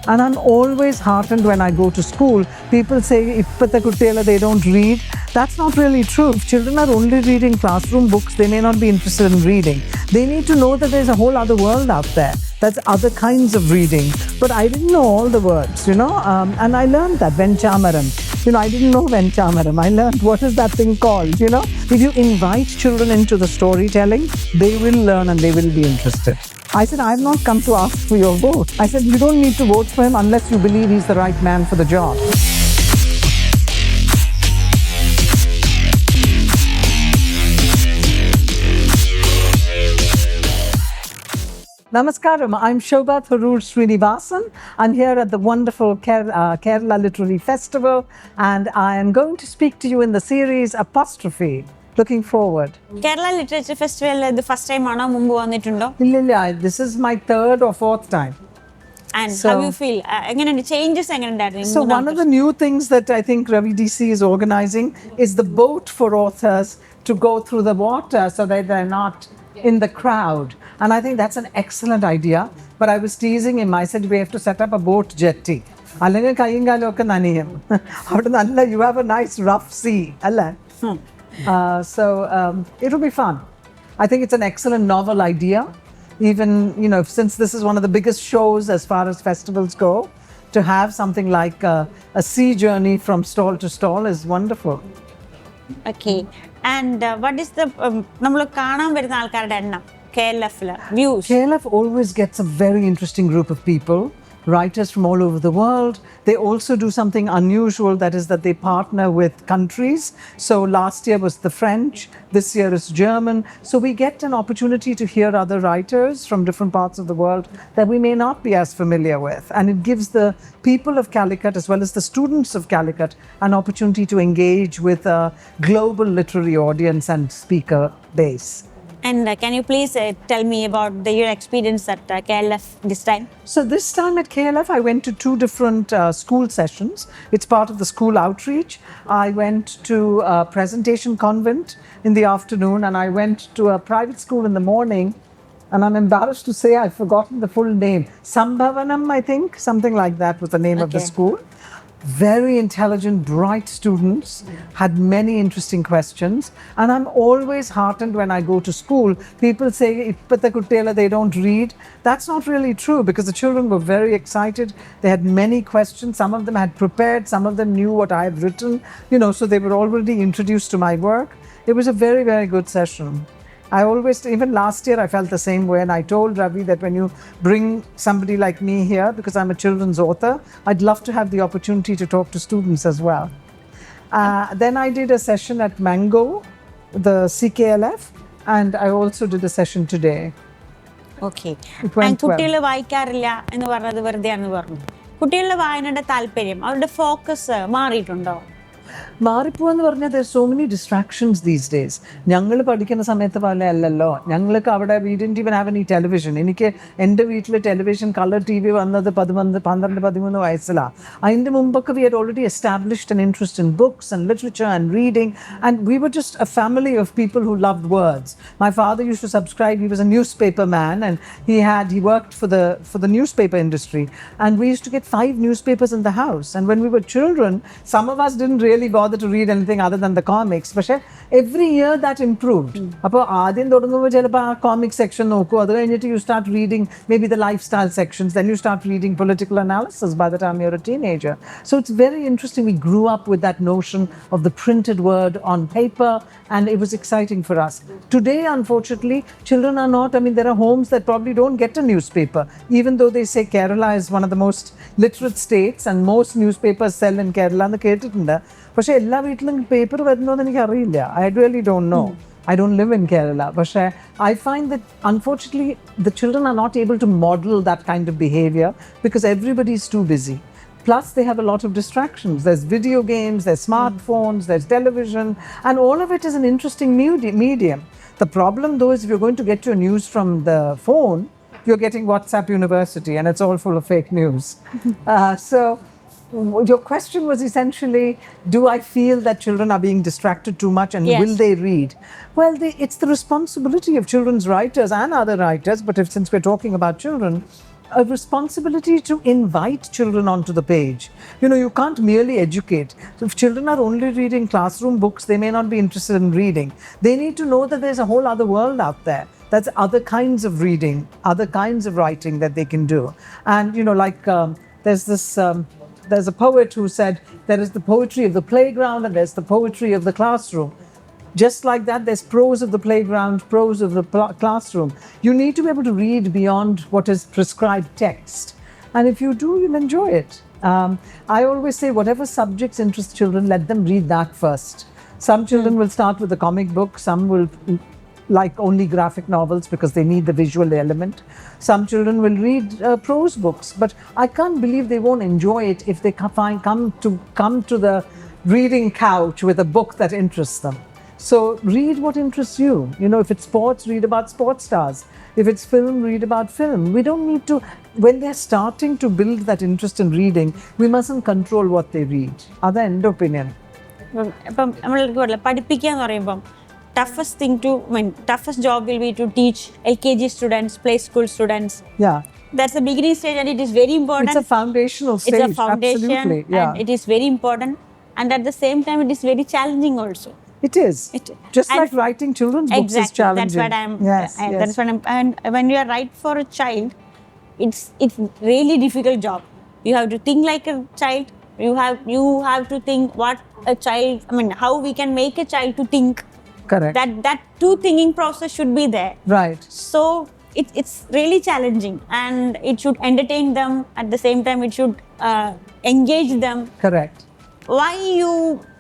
And I'm always heartened when I go to school. People say, "Ippatha kuttiyala, they don't read." That's not really true. If children are only reading classroom books, they may not be interested in reading. They need to know that there's a whole other world out there. That's other kinds of reading. But I didn't know all the words, and I learned that. Venchamaram. I didn't know Venchamaram. I learned what is that thing called, If you invite children into the storytelling, they will learn and they will be interested. I said, I've not come to ask for your vote. I said, you don't need to vote for him unless you believe he's the right man for the job. Namaskaram, I'm Shobha Tharoor Srinivasan. I'm here at the wonderful Kerala Literary Festival, and I am going to speak to you in the series Apostrophe. Looking forward. Kerala Literature Festival the first time aana mumbu vannittundo? This is my third or fourth time. And how you feel? Engane changes engane So one of the new things that I think Ravi DC is organizing is the boat for authors to go through the water so that they're not in the crowd. And I think that's an excellent idea. But I was teasing him. I said, we have to set up a boat jetty. You have a nice rough sea. So it'll be fun. I think it's an excellent novel idea. Even, since this is one of the biggest shows as far as festivals go, to have something like a sea journey from stall to stall is wonderful. Okay. And what is the nammal kaanam varuna aalkarude ennam KLF views? KLF always gets a very interesting group of people. Writers from all over the world. They also do something unusual, that is that they partner with countries. So last year was the French, this year is German. So we get an opportunity to hear other writers from different parts of the world that we may not be as familiar with. And it gives the people of Calicut as well as the students of Calicut an opportunity to engage with a global literary audience and speaker base. And can you please tell me about your experience at KLF this time? So this time at KLF, I went to two different school sessions. It's part of the school outreach. I went to a presentation convent in the afternoon, and I went to a private school in the morning. And I'm embarrassed to say I've forgotten the full name. Sambhavanam, I think, something like that was the name of the school. Very intelligent, bright students, had many interesting questions. And I'm always heartened when I go to school. People say, "Ippatha kuttiyala, they don't read." That's not really true, because the children were very excited. They had many questions. Some of them had prepared. Some of them knew what I had written, so they were already introduced to my work. It was a very, very good session. I always, even last year, I felt the same way, and I told Ravi that when you bring somebody like me here, because I'm a children's author, I'd love to have the opportunity to talk to students as well. Then I did a session at Mango, the CKLF, and I also did a session today. Okay. It went and കുട്ടികൾ വായിക്കാറില്ല എന്ന് പറഞ്ഞത് വെറുതെയാണെന്ന് പറഞ്ഞു. കുട്ടികളുടെ വായനയുടെ താല്പര്യം, അവരുടെ focus മാറിയിട്ടുണ്ടോ? മാറിപ്പോവെന്ന് പറഞ്ഞാൽ there's so many distractions these days. ഞങ്ങൾ പഠിക്കുന്ന സമയത്ത് പോലെ അല്ലല്ലോ. ഞങ്ങൾക്ക് അവിടെ we didn't even have any television. എനിക്ക് എൻ്റെ വീട്ടിൽ ടെലിവിഷൻ കളർ TV വന്നത് 12-13 വയസ്സിലാണ്. അതിൻ്റെ മുമ്പൊക്കെ we had already established an interest in books and literature and reading, and we were just a family of people who loved words. My father used to subscribe. He was a newspaper man, and he worked for the newspaper industry, and we used to get 5 newspapers in the house. And when we were children, some of us didn't really bother to read anything other than the comics. But every year that improved. അപ്പോൾ ആദ്യം തുടങ്ങുമ്പോൾ ചിലപ്പോൾ ആ comic section നോക്കൂ, അത് കഴിഞ്ഞിട്ട് you start reading maybe the lifestyle sections, then you start reading political analysis by the time you're a teenager. So it's very interesting. We grew up with that notion of the printed word on paper, and it was exciting for us. Today, unfortunately, children are not, there are homes that probably don't get a newspaper, even though they say Kerala is one of the most literate states and most newspapers sell in Kerala എന്ന് കേട്ടിട്ടുണ്ട്. പക്ഷേ എല്ലാ വീട്ടിലും paper വരുന്നോന്ന് എനിക്ക് അറിയില്ല. I really don't know. I don't live in Kerala. But I find that unfortunately the children are not able to model that kind of behavior because everybody is too busy. Plus they have a lot of distractions. There's video games, there's smartphones, there's television, and all of it is an interesting medium. The problem though is if you're going to get your news from the phone, you're getting WhatsApp University, and it's all full of fake news. So your question was essentially, do I feel that children are being distracted too much, and Yes. will they read? Well, it's the responsibility of children's writers and other writers, but since we're talking about children, a responsibility to invite children onto the page. You can't merely educate. So if children are only reading classroom books, they may not be interested in reading. They need to know that there's a whole other world out there. That's other kinds of reading, other kinds of writing that they can do. And, there's a poet who said, there is the poetry of the playground and there's the poetry of the classroom. Just like that, there's prose of the playground, prose of the classroom. You need to be able to read beyond what is prescribed text. And if you do, you'll enjoy it. I always say, whatever subjects interest children, let them read that first. Some children will start with a comic book, some will like only graphic novels because they need the visual element. Some children will read prose books, but I can't believe they won't enjoy it if they come to the reading couch with a book that interests them. So read what interests you. If it's sports, read about sports stars. If it's film, read about film. We don't need to, when they're starting to build that interest in reading, we mustn't control what they read. Other end opinion. ഇപ്പം നമ്മൾ പഠിപ്പിക്കുക എന്ന് പറയുമ്പം toughest job will be to teach LKG students, play school students. Yeah. That's the beginning stage and it is very important. It's a foundational stage. It's a foundation. Absolutely. Yeah. And it is very important. And at the same time, it is very challenging also. It is. Just like writing children's books is challenging. That's what I'm. And when you are writing for a child, it's really difficult job. You have to think like a child. You have to think what a child. How we can make a child to think. Correct. That two thinking process should be there. Right. So it's really challenging, and it should entertain them. At the same time, it should engage them. Correct. Why you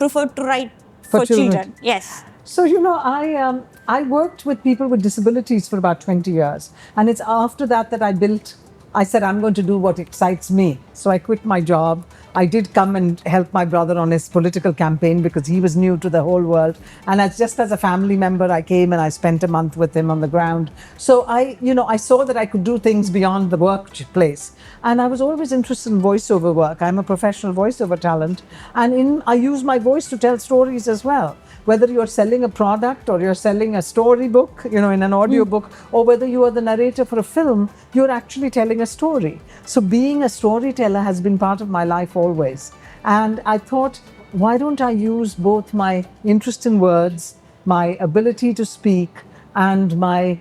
prefer to write for children? Yes. So, I worked with people with disabilities for about 20 years. And it's after that I said, I'm going to do what excites me. So I quit my job. I did come and help my brother on his political campaign because he was new to the whole world. And just as a family member, I came and I spent a month with him on the ground. So I saw that I could do things beyond the workplace. And I was always interested in voiceover work. I'm a professional voiceover talent. And I use my voice to tell stories as well. Whether you're selling a product or you're selling a storybook, in an audiobook, or whether you are the narrator for a film, you're actually telling a story. So being a storyteller has been part of my life always. And I thought, why don't I use both my interest in words, my ability to speak, and my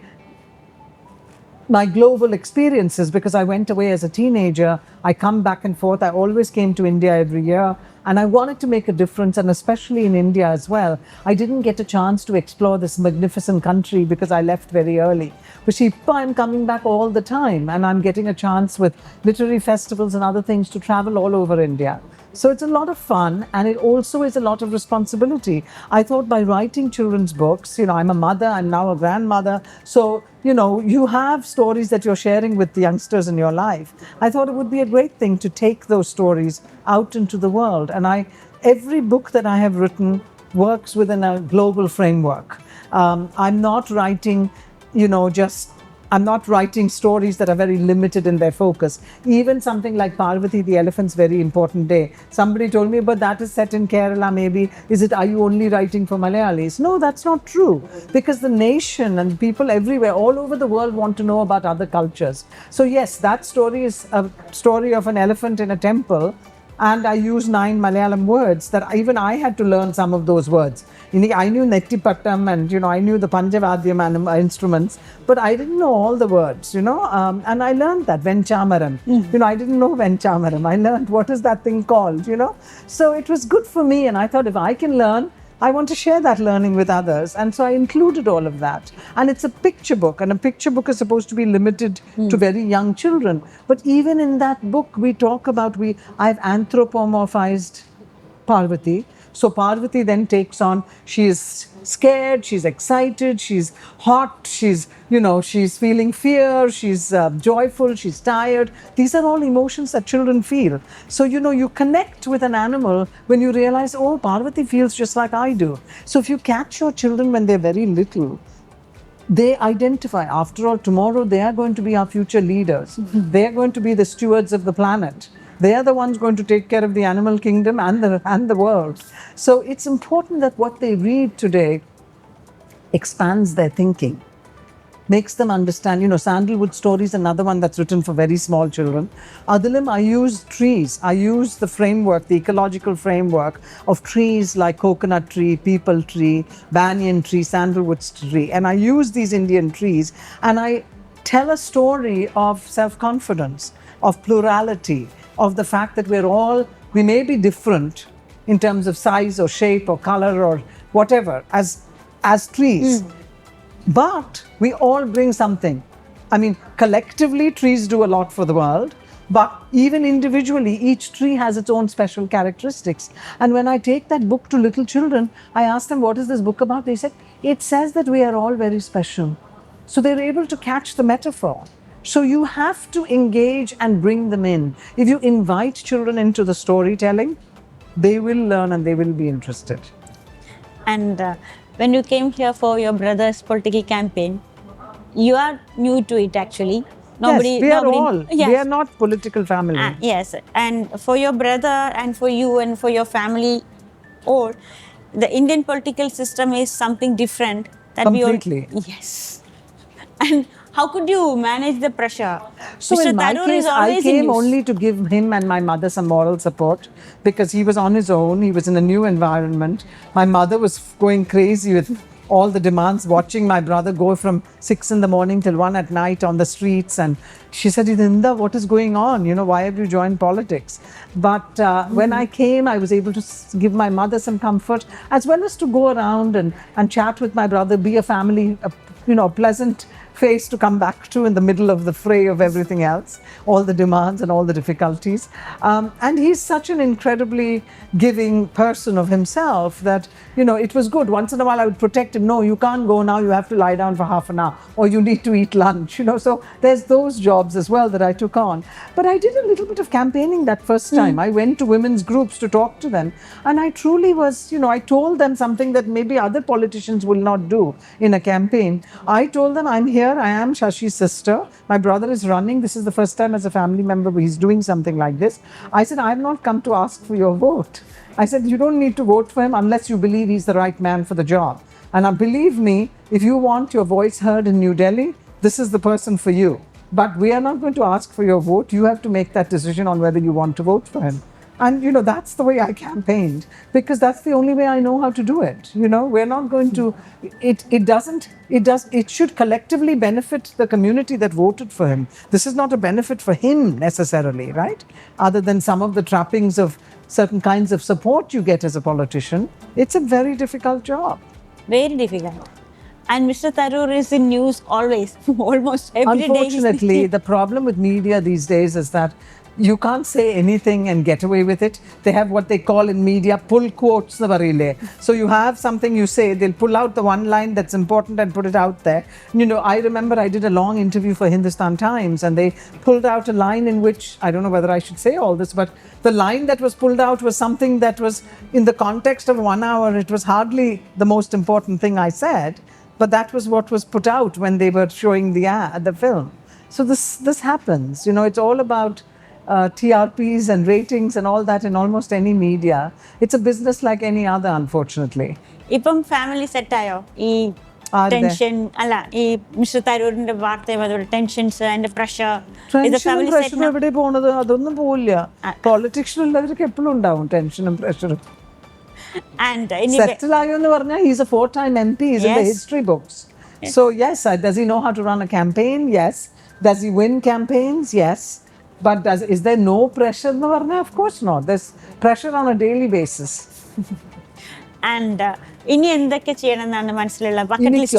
global experiences, because I went away as a teenager. I come back and forth. I always came to India every year. And I wanted to make a difference, and especially in India as well. I didn't get a chance to explore this magnificent country because I left very early. But I'm coming back all the time, and I'm getting a chance with literary festivals and other things to travel all over India. So it's a lot of fun, and it also is a lot of responsibility. I thought by writing children's books, I'm a mother, I'm now a grandmother. So, you have stories that you're sharing with the youngsters in your life. I thought it would be a great thing to take those stories out into the world. And every book that I have written works within a global framework. I'm not writing, I'm not writing stories that are very limited in their focus. Even something like Parvati, the elephant's very important day. Somebody told me, but that is set in Kerala maybe. Are you only writing for Malayalis? No, that's not true. Because the nation and people everywhere, all over the world want to know about other cultures. So yes, that story is a story of an elephant in a temple. And I used 9 Malayalam words that even I had to learn some of those words. I knew Nettipattam and, I knew the Panjavadyam instruments, but I didn't know all the words, and I learned that, Venchamaram. I didn't know Venchamaram. I learned what is that thing called, So it was good for me, and I thought if I can learn, I want to share that learning with others. And so I included all of that. And it's a picture book, and a picture book is supposed to be limited to very young children. But even in that book, we talk about, I've anthropomorphized Parvati. So Parvati then takes on, she is scared, she's excited, she's hot, she's feeling fear, she's joyful, she's tired. These are all emotions that children feel. So, you connect with an animal when you realize, oh, Parvati feels just like I do. So if you catch your children when they're very little, they identify. After all, tomorrow they are going to be our future leaders. They are going to be the stewards of the planet. They are the ones going to take care of the animal kingdom and the world. So it's important that what they read today expands their thinking. makes them understand. You know, Sandalwood Stories, another one that's written for very small children. Adilim, I use trees. I use the framework, the ecological framework of trees like coconut tree, peepal tree, banyan tree, sandalwood tree. And I use these Indian trees and I tell a story of self-confidence, of plurality, of the fact that we may be different in terms of size or shape or color or whatever as trees. But we all bring something. I mean, collectively, trees do a lot for the world, but even individually, each tree has its own special characteristics. And when I take that book to little children, I ask them, what is this book about? They said, it says that we are all very special. So they're able to catch the metaphor. So you have to engage and bring them in. If you invite children into the storytelling, they will learn and they will be interested. And when you came here for your brother's political campaign, you are new to it actually. Yes, we are all. Yes. We are not political family. Yes, and for your brother and for you and for your family, or the Indian political system is something different. That Completely. Yes. And how could you manage the pressure? So Mr. in my Tharoor case, is always I came in news. only to give him and my mother some moral support because he was on his own. He was in a new environment. My mother was going crazy with all the demands, watching my brother go from 6 in the morning till 1 at night on the streets. And she said, Idinda, what is going on? You know, why have you joined politics? But when I came, I was able to give my mother some comfort, as well as to go around and chat with my brother, be a family, a pleasant face to come back to in the middle of the fray of everything else, all the demands and all the difficulties. And he's such an incredibly giving person of himself that, it was good. Once in a while I would protect him. No, you can't go now. You have to lie down for half an hour or you need to eat lunch, So there's those jobs as well that I took on. But I did a little bit of campaigning that first time. I went to women's groups to talk to them. And I truly was, I told them something that maybe other politicians will not do in a campaign. I told them, I'm here. I am Shashi's sister. My brother is running. This is the first time as a family member he's doing something like this. I said, I have not come to ask for your vote. I said, you don't need to vote for him unless you believe he's the right man for the job. And believe me, if you want your voice heard in New Delhi, this is the person for you. But we are not going to ask for your vote. You have to make that decision on whether you want to vote for him. And, that's the way I campaigned because that's the only way I know how to do it. We're not going to, it should collectively benefit the community that voted for him. This is not a benefit for him necessarily, right? Other than some of the trappings of certain kinds of support you get as a politician. It's a very difficult job. Very difficult. And Mr. Tharoor is in news always, almost every day. Unfortunately, the problem with media these days is that you can't say anything and get away with it. They have what they call in media pull quotes. So you have something you say, they'll pull out the one line that's important and put it out there. I remember I did a long interview for Hindustan Times and they pulled out a line in which, I don't know whether I should say all this, but the line that was pulled out was something that was in the context of 1 hour. It was hardly the most important thing I said, but that was what was put out when they were showing the film. So this happens. It's all about TRPs and ratings and all that in almost any media. It's a business like any other, unfortunately. ഇപ്പം family set ആയോ ഈ tension അല്ല ഈ mister തരൂരിന്റെ വാർത്ത tensions and pressure എവിടെ പോണത് അതൊന്നും പോവില്ല. പൊളിറ്റിക്സിലുള്ളവർക്ക് എപ്പോഴും ഉണ്ടാവും ടെൻഷനും പ്രഷറും. സെറ്റിൽ ആയോ എന്ന് പറഞ്ഞാൽ he's a 4-time MP, he's in the history books. So yes, does he know how to run a campaign? Yes. Does he win campaigns? Yes. But is there no pressure? Of course not. There's pressure on a daily basis. And ഇനി എന്തൊക്കെ ചെയ്യണമെന്നാണ് മനസ്സിലുള്ള bucket list?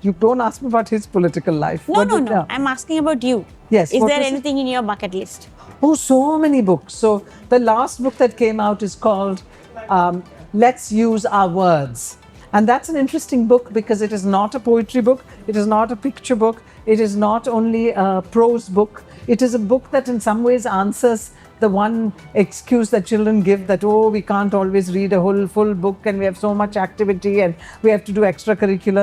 You don't ask me about his political life. No. I'm asking about you. Yes. Is there anything in your bucket list? Oh, so many books. So the last book that came out is called Let's Use Our Words. And that's an interesting book because it is not a poetry book. It is not a picture book. It is not only a prose book. It is a book that in some ways answers the one excuse that children give that, we can't always read a whole full book and we have so much activity and we have to do extracurricular.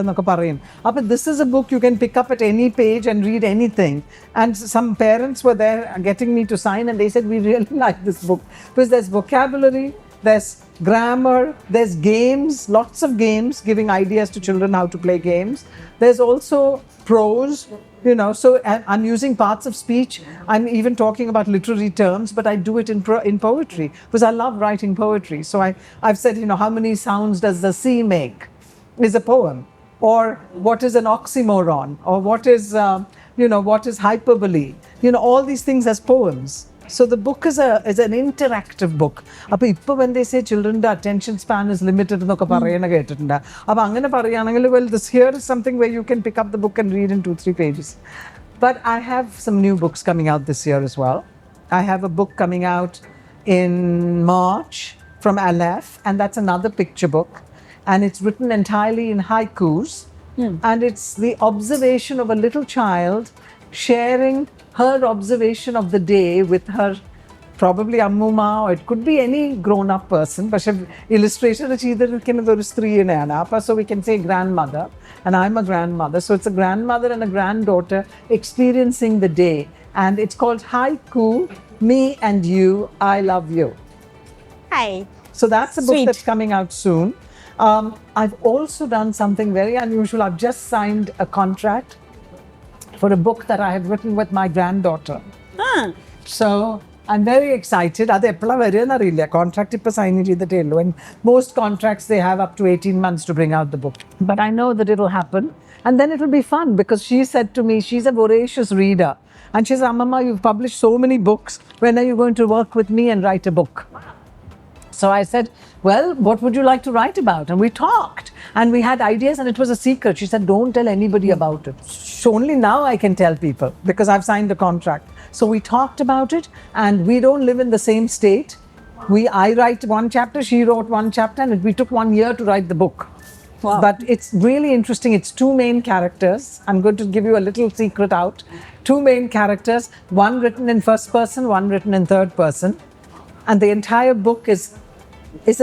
But this is a book you can pick up at any page and read anything. And some parents were there getting me to sign and they said, we really like this book because there's vocabulary, there's grammar, there's games, lots of games, giving ideas to children how to play games. There's also prose, so I'm using parts of speech. I'm even talking about literary terms, but I do it in poetry because I love writing poetry. So I've said, how many sounds does the sea make is a poem, or what is an oxymoron, or what is hyperbole, all these things as poems. So the book is an interactive book. അപ്പോൾ ഇപ്പോൾ when they say children's attention span is limited എന്നൊക്കെ പറയുന്ന കേട്ടിട്ടുണ്ട്. അപ്പോൾ അങ്ങനെ പറയുകയാണെങ്കിൽ this here is something where you can pick up the book and read in 2-3 pages. But I have some new books coming out this year as well. I have a book coming out in March from Aleph, and that's another picture book, and it's written entirely in haikus, and it's the observation of a little child sharing her observation of the day with her probably ammuma, or it could be any grown-up person, but illustration ചെയ്തിരിക്കുന്നത് ഒരു സ്ത്രീയാണ്. So we can say grandmother, and I'm a grandmother, so it's a grandmother and a granddaughter experiencing the day, and it's called Haiku, Me and You, I Love You. Hi. So that's a book Sweet. that's coming out soon. I've also done something very unusual. I've just signed a contract for a book that I have written with my granddaughter. So I'm very excited. അത് എപ്പോഴാണ് വരിക എന്നറിയില്ല. Contract ഇപ്പോൾ sign ചെയ്തിട്ടേ ഉള്ളൂ. And most contracts they have up to 18 months to bring out the book. But I know that it will happen. And then it will be fun because she said to me, she's a voracious reader. And she says, Mama, you've published so many books. When are you going to work with me and write a book? So I said, well, what would you like to write about? And we talked and we had ideas, and it was a secret. She said, don't tell anybody about it. So only now I can tell people because I've signed a contract. So we talked about it, and we don't live in the same state. I write one chapter, she wrote one chapter, and we took 1 year to write the book. Wow. But it's really interesting. It's 2 main characters. I'm going to give you a little secret out. 2 main characters, one written in first person, one written in third person. And the entire book is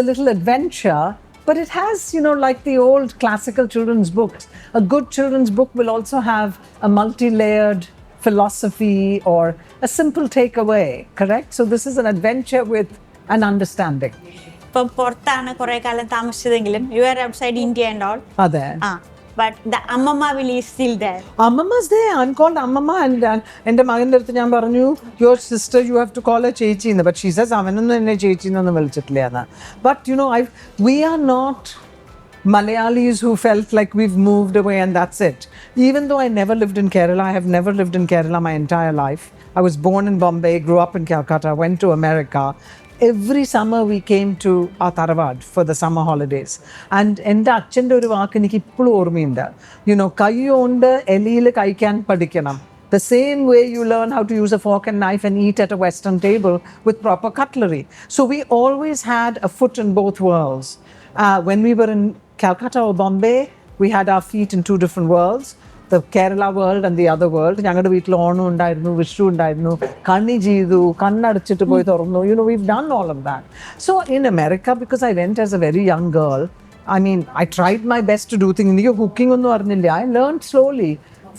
a little adventure, but it has, like the old classical children's books. A good children's book will also have a multi-layered philosophy or a simple takeaway, correct? So this is an adventure with an understanding. ഇപ്പം പുറത്താണ് കുറെ കാലം താമസിച്ചതെങ്കിലും you are outside India and all. അതെ. But the Ammama will is still there. Ammama's there. I'm called Ammama, and എൻ്റെ മകൻ്റെ അടുത്ത് ഞാൻ പറഞ്ഞു, your sister, you have to call her ചേച്ചി എന്ന്. But she says, അവനൊന്നും എന്നെ ചേച്ചി എന്നൊന്നും വിളിച്ചിട്ടില്ല എന്ന്. But we are not Malayalis who felt like we've moved away and that's it. Even though I never lived in Kerala, I have never lived in Kerala my entire life. I was born in Bombay, grew up in Calcutta, went to America. Every summer we came to our Tharavad for the summer holidays. And എൻ്റെ അച്ഛൻ്റെ ഒരു വാക്ക് എനിക്ക് ഇപ്പോഴും ഓർമ്മയുണ്ട്. കൈ കൊണ്ട് എലിയിൽ കഴിക്കാൻ പഠിക്കണം. The same way you learn how to use a fork and knife and eat at a Western table with proper cutlery. So we always had a foot in both worlds. When we were in Calcutta or Bombay, we had our feet in 2 different worlds. The Kerala world and the other world. ഞങ്ങളുടെ വീട്ടിൽ ഓണം ഉണ്ടായിരുന്നു, വിഷു ഉണ്ടായിരുന്നു, കണ്ണി ചെയ്തു, കണ്ണടച്ചിട്ട് പോയി തുറന്നു. We've done all of that. So in America, because I went as a very young girl, I tried my best to do things. എനിക്ക് cooking ഒന്നും അറിഞ്ഞില്ല. I learned slowly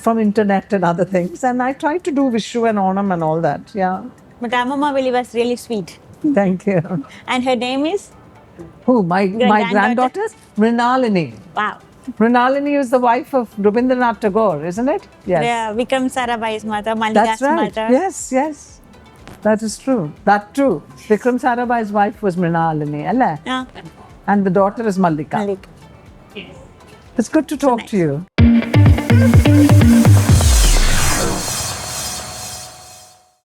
from internet and other things, and I tried to do Vishu and Onam and all that. Yeah. But Ammama Vili was really sweet. Thank you. And her name is? Who? My granddaughter's Mrinalini. Wow. Mrinalini is the wife of Rabindranath Tagore, isn't it? Yes. Yeah, Vikram Sarabhai's mother, Mallika's That's right. mother. Yes. That is true. That's true. Vikram Sarabhai's wife was Mrinalini, alla? Yeah. And the daughter is Mallika. Mallika. It's good to talk to you.